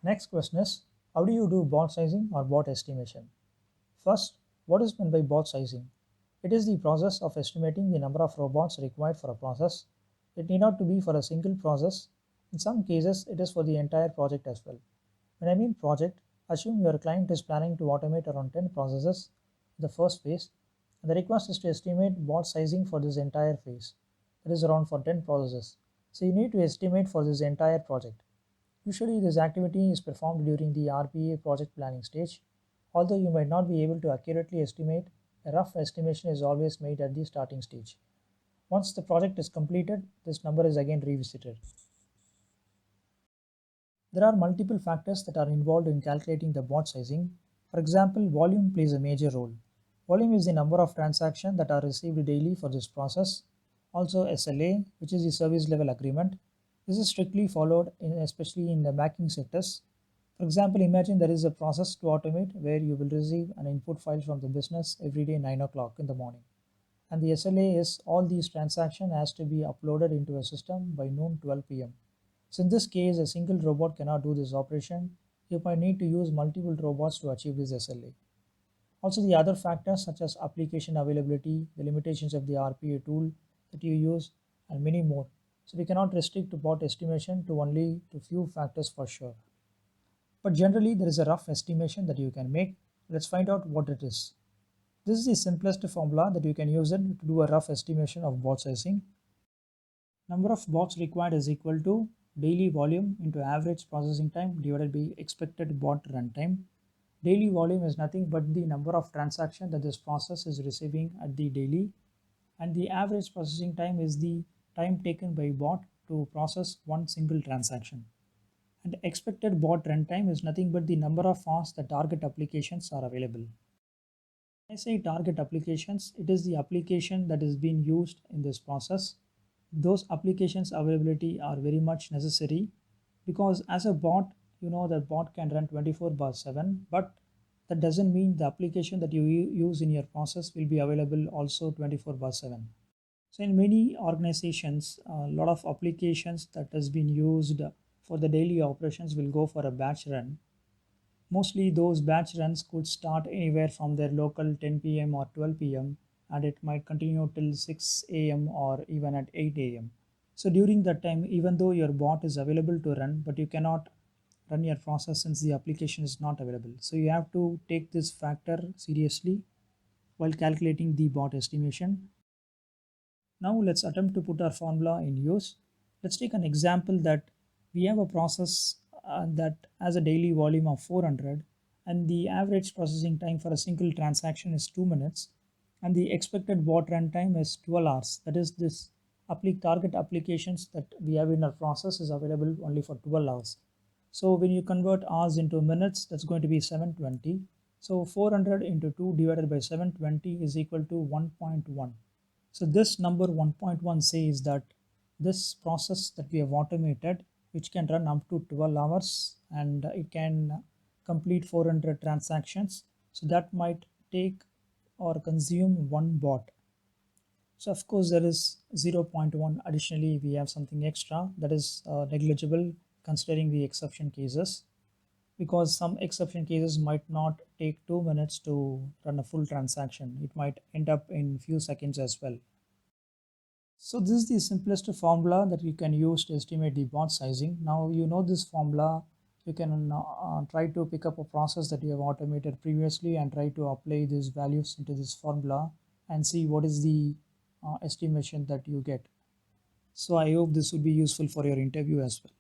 Next question is, how do you do bot sizing or bot estimation? First, what is meant by bot sizing? It is the process of estimating the number of robots required for a process. It need not to be for a single process. In some cases, it is for the entire project as well. When I mean project, assume your client is planning to automate around 10 processes in the first phase, and the request is to estimate bot sizing for this entire phase. That is around for 10 processes. So you need to estimate for this entire project. Usually this activity is performed during the RPA project planning stage. Although you might not be able to accurately estimate, a rough estimation is always made at the starting stage. Once the project is completed, this number is again revisited. There are multiple factors that are involved in calculating the bot sizing. For example, volume plays a major role. Volume is the number of transactions that are received daily for this process. Also SLA, which is the service level agreement. This is strictly followed especially in the banking sectors. For example, imagine there is a process to automate where you will receive an input file from the business every day 9 o'clock in the morning. And the SLA is all these transactions has to be uploaded into a system by noon 12 p.m. So in this case, a single robot cannot do this operation. You might need to use multiple robots to achieve this SLA. Also, the other factors such as application availability, the limitations of the RPA tool that you use, and many more. So we cannot restrict bot estimation to only to few factors for sure. But generally, there is a rough estimation that you can make. Let's find out what it is. This is the simplest formula that you can use it to do a rough estimation of bot sizing. Number of bots required is equal to daily volume into average processing time divided by expected bot runtime. Daily volume is nothing but the number of transactions that this process is receiving at the daily, and the average processing time is the time taken by bot to process one single transaction. And expected bot runtime is nothing but the number of hours the target applications are available. When I say target applications, it is the application that is being used in this process. Those applications availability are very much necessary because as a bot, you know that bot can run 24/7, but that doesn't mean the application that you use in your process will be available also 24/7. So in many organizations, a lot of applications that has been used for the daily operations will go for a batch run. Mostly those batch runs could start anywhere from their local 10 p.m. or 12 p.m. and it might continue till 6 a.m. or even at 8 a.m. So during that time, even though your bot is available to run, but you cannot run your process since the application is not available. So you have to take this factor seriously while calculating the bot estimation. Now let's attempt to put our formula in use. Let's take an example that we have a process that has a daily volume of 400 and the average processing time for a single transaction is 2 minutes and the expected bot runtime is 12 hours. That is this target applications that we have in our process is available only for 12 hours. So when you convert hours into minutes, that's going to be 720. So 400 into 2 divided by 720 is equal to 1.1. So this number 1.1 says that this process that we have automated, which can run up to 12 hours and it can complete 400 transactions. So that might take or consume one bot. So of course there is 0 0.1. Additionally, we have something extra that is negligible considering the exception cases, because some exception cases might not take 2 minutes to run a full transaction. It might end up in few seconds as well. So this is the simplest formula that you can use to estimate the bot sizing. Now you know this formula, you can try to pick up a process that you have automated previously and try to apply these values into this formula and see what is the estimation that you get. So I hope this will be useful for your interview as well.